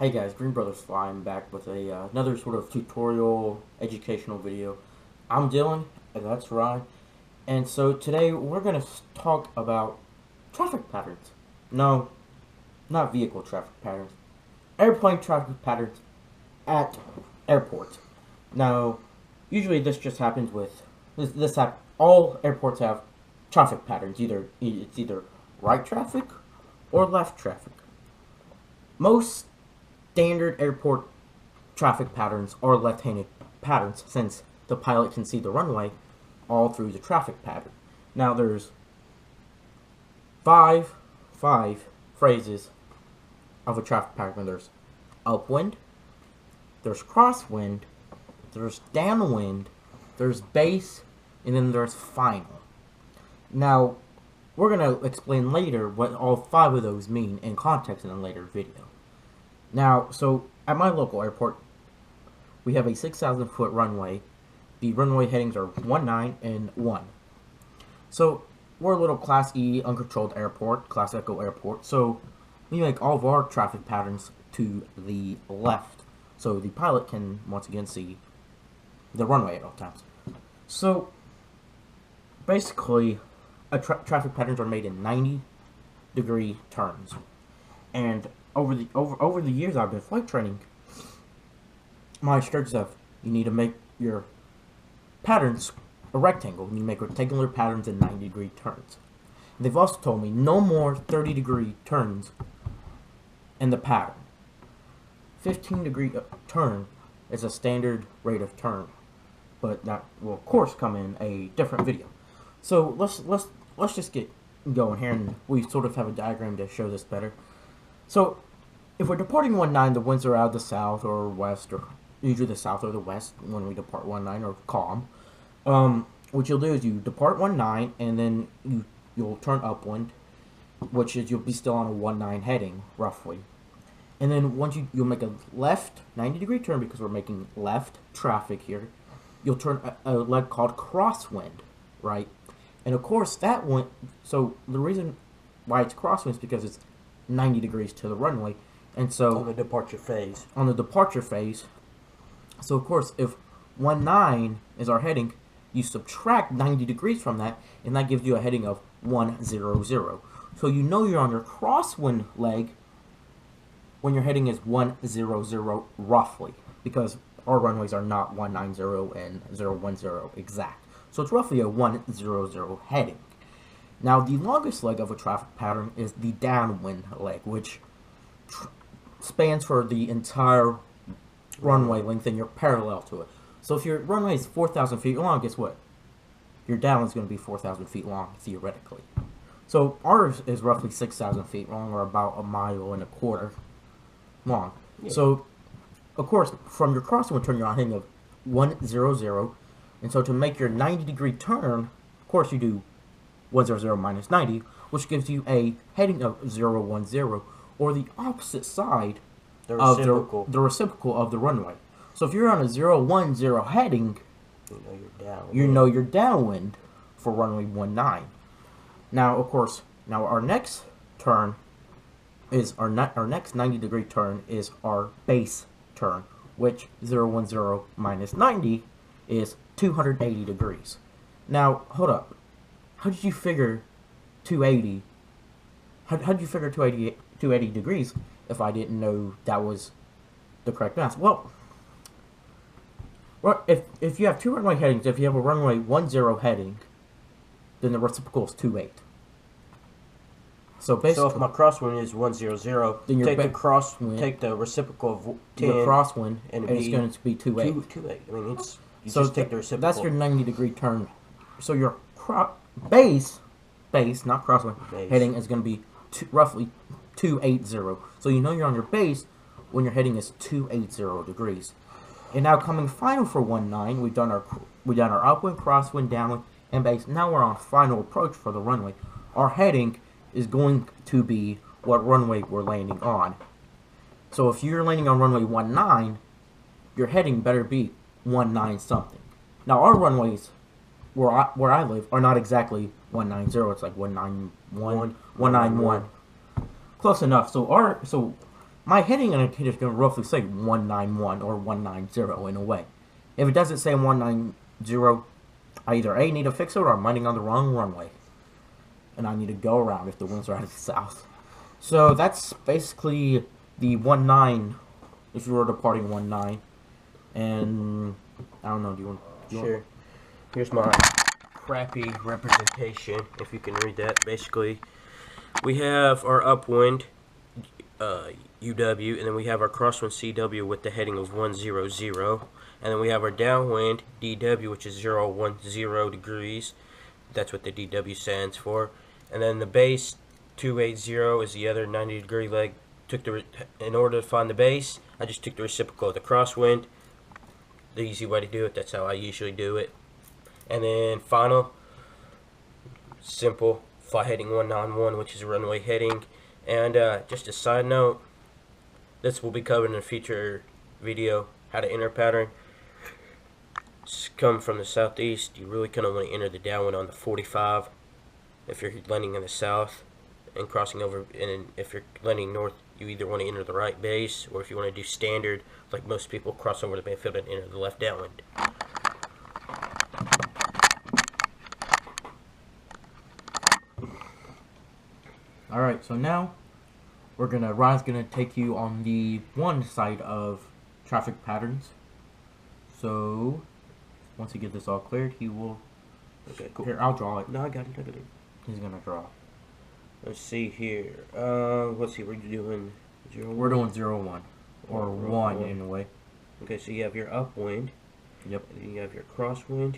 Hey guys, Green Brothers Flying back with another sort of tutorial educational video. I'm Dylan, and that's Ryan. And so today we're going to talk about traffic patterns. No, not vehicle traffic patterns. Airplane traffic patterns at airports. Now, usually this just happens with all airports have traffic patterns. It's either right traffic or left traffic. Most standard airport traffic patterns are left-handed patterns since the pilot can see the runway all through the traffic pattern. Now there's five phrases of a traffic pattern. There's upwind, there's crosswind, there's downwind, there's base, and then there's final. Now we're going to explain later what all five of those mean in context in a later video. Now, so at my local airport, we have a 6,000 foot runway. The runway headings are 19 and 1. So we're a little Class E uncontrolled airport, Class Echo airport. So we make all of our traffic patterns to the left, so the pilot can once again see the runway at all times. So basically, traffic patterns are made in 90-degree turns, and over the years I've been flight training, my instructors have, you need to make your patterns a rectangle. You make rectangular patterns in 90-degree turns. They've also told me no more 30-degree turns in the pattern. 15-degree turn is a standard rate of turn, but that will of course come in a different video. So let's just get going here, and we sort of have a diagram to show this better. So if we're departing 19, the winds are out of the south or west, or usually the south or the west when we depart 19, or calm. What you'll do is you depart 19, and then you'll turn upwind, which is you'll be still on a 19 heading roughly. And then once you'll make a left 90-degree turn, because we're making left traffic here. You'll turn a leg called crosswind, right? And of course that one. So the reason why it's crosswind is because it's 90 degrees to the runway, and so on the departure phase. On the departure phase. So of course, if 19 is our heading, you subtract 90 degrees from that, and that gives you a heading of 100. So you know you're on your crosswind leg when your heading is 100 roughly, because our runways are not 190 and 010 exact. So it's roughly a 100 heading. Now, the longest leg of a traffic pattern is the downwind leg, which spans for the entire runway length, and you're parallel to it. So if your runway is 4,000 feet long, guess what? Your downwind is going to be 4,000 feet long, theoretically. So ours is roughly 6,000 feet long, or about 1.25 miles long. Yeah. So, of course, from your crosswind turn, you're on a heading of 100. And so to make your 90-degree turn, of course, you do 100 minus 90, which gives you a heading of 010, or the opposite side of the reciprocal of the runway. So if you're on a 010 heading, you know you're downwind for runway 19. Now, of course, our next turn is our next 90-degree turn is our base turn, which 010 minus 90 is 280 degrees. Now, hold up. How did you figure 280? How did you figure 280 degrees if I didn't know that was the correct math? Well, if you have two runway headings, if you have a runway 10 heading, then the reciprocal is 28. So basically, so if my crosswind is 100, then take the crosswind, take the reciprocal of 10, the crosswind, and it's going to be 28. 28. I mean, it's just take the reciprocal. That's your 90-degree turn. So your base, not crosswind, heading is going to be roughly 280. So you know you're on your base when your heading is 280 degrees. And now coming final for 19, we've done our upwind, crosswind, downwind, and base. Now we're on final approach for the runway. Our heading is going to be what runway we're landing on. So if you're landing on runway 19, your heading better be 19 something. Now our runways where I live are not exactly 190. It's like 191, 191. Close enough. So my heading indicator is going to roughly say 191 or 190 in a way. If it doesn't say 190, I either A, need to fix it, or I'm running on the wrong runway. And I need to go around if the winds are out of the south. So that's basically the 19, if you were departing 19. And I don't know, do you want? Sure. Here's my crappy representation, if you can read that. Basically, we have our upwind, UW, and then we have our crosswind, CW, with the heading of 100. And then we have our downwind, DW, which is 010 degrees. That's what the DW stands for. And then the base, 280, is the other 90-degree leg. In order to find the base, I just took the reciprocal of the crosswind. The easy way to do it, that's how I usually do it. And then final, simple, fly heading 191, which is a runway heading. And just a side note, this will be covered in a future video, how to enter pattern. Come from the southeast, you really kind of want to enter the downwind on the 45 if you're landing in the south and crossing over. And if you're landing north, you either want to enter the right base, or if you want to do standard, like most people, cross over the backfield and enter the left downwind. Alright, so now Ryan's gonna take you on the one side of traffic patterns. So once he gets this all cleared, he will. Okay, cool. Here, I'll draw it. No, I got it. He's gonna draw. Let's see here. Let's see. We're doing 0. We're doing 0-1 or 1 in a way. Okay, so you have your upwind. Yep. And then you have your crosswind,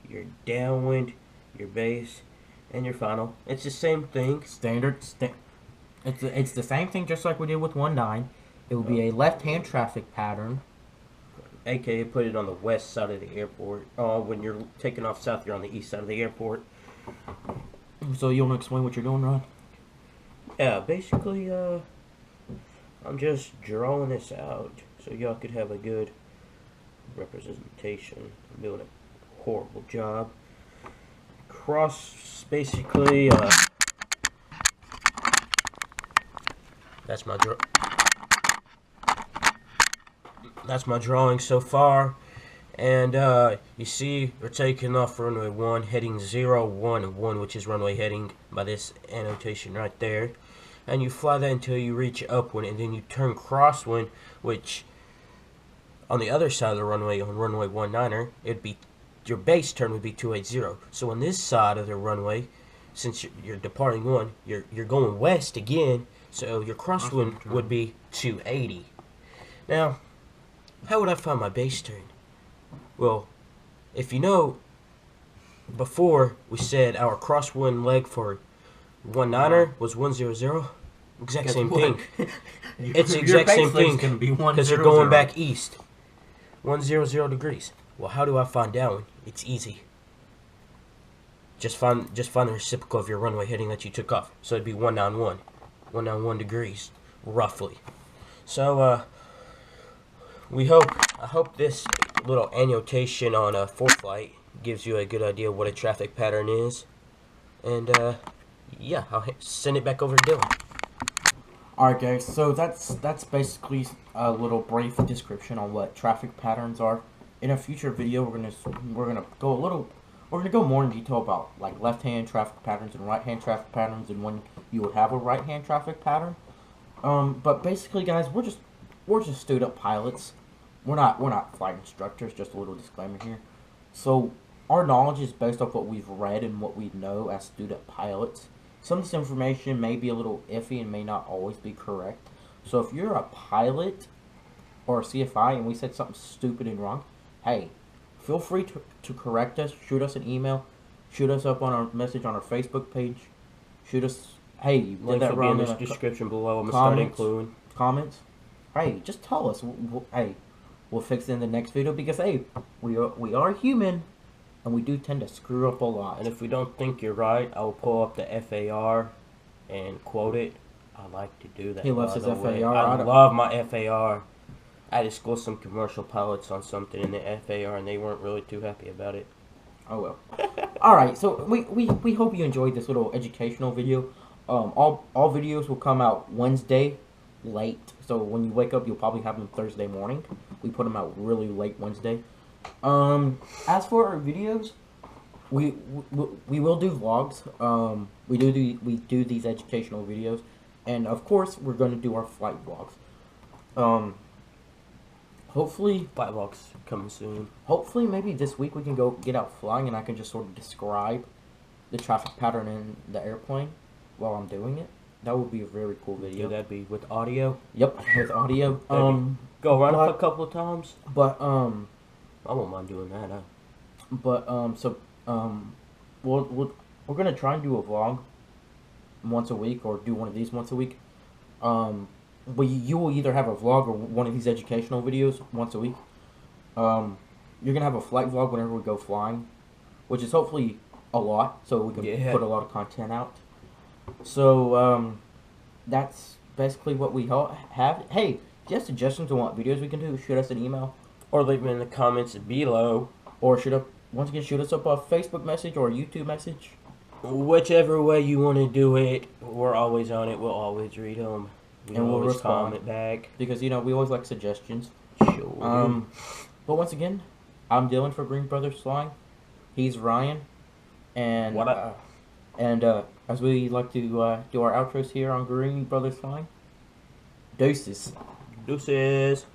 your downwind, your base, and your final. It's the same thing. Standard. It's the same thing, just like we did with 19. It will be a left-hand traffic pattern. AKA put it on the west side of the airport. When you're taking off south, you're on the east side of the airport. So you want to explain what you're doing, Ron? Yeah, basically, I'm just drawing this out so y'all could have a good representation. I'm doing a horrible job. Basically, that's my drawing so far. And you see we're taking off runway 1, heading 011, which is runway heading by this annotation right there. And you fly that until you reach upwind, and then you turn crosswind, which on the other side of the runway, on runway 19er, it'd be your base turn would be 280. So on this side of the runway, since you're departing 1, you're going west again, so your crosswind would be 280. Now, how would I find my base turn? Well, if you know, before we said our crosswind leg for 19er was 100, exact same thing. It's the exact same thing because you're going back east. 100 degrees. Well, how do I find downwind? It's easy. Just find the reciprocal of your runway heading that you took off. So it'd be 191 degrees, roughly. So I hope this little annotation on a ForeFlight gives you a good idea of what a traffic pattern is. And yeah, I'll send it back over to Dillon. Alright guys, so that's basically a little brief description on what traffic patterns are. In a future video, we're gonna go more in detail about like left-hand traffic patterns and right-hand traffic patterns, and when you would have a right-hand traffic pattern. But basically, guys, we're just student pilots. We're not flight instructors. Just a little disclaimer here. So our knowledge is based off what we've read and what we know as student pilots. Some of this information may be a little iffy and may not always be correct. So if you're a pilot or a CFI and we said something stupid and wrong, hey, feel free to correct us. Shoot us an email. Shoot us up on our message on our Facebook page. Shoot us, hey, you did that wrong in the description below. I'm going to start including comments. Hey, just tell us. We'll fix it in the next video because, hey, we are human. And we do tend to screw up a lot. And if we don't think you're right, I'll pull up the FAR and quote it. I like to do that. He loves his FAR. I love my FAR. I just schooled some commercial pilots on something in the FAR, and they weren't really too happy about it. Oh well. Alright, so we hope you enjoyed this little educational video. All videos will come out Wednesday late. So when you wake up, you'll probably have them Thursday morning. We put them out really late Wednesday. As for our videos, we will do vlogs. We do these educational videos, and of course we're going to do our flight vlogs. Hopefully, Flight vlogs coming soon. hopefully maybe this week we can go get out flying, and I can just sort of describe the traffic pattern in the airplane while I'm doing it. That would be a very cool video. Yeah, that'd be with audio. Yep, with audio. Go run but- up a couple of times. But I won't mind doing that. we're gonna try and do a vlog once a week, or do one of these once a week. But you will either have a vlog or one of these educational videos once a week. You're gonna have a flight vlog whenever we go flying, which is hopefully a lot, so we can put a lot of content out. So that's basically what we have. Hey, if you have suggestions on what videos we can do, shoot us an email, Or leave them in the comments below. or shoot us up a Facebook message or a YouTube message. Whichever way you want to do it, we're always on it. We'll always read them. And we'll always respond. comment back. Because, we always like suggestions. Sure. But once again, I'm Dillon for Green Brothers Flying. He's Ryan. And What up? As we like to do our outros here on Green Brothers Flying, deuces. Deuces.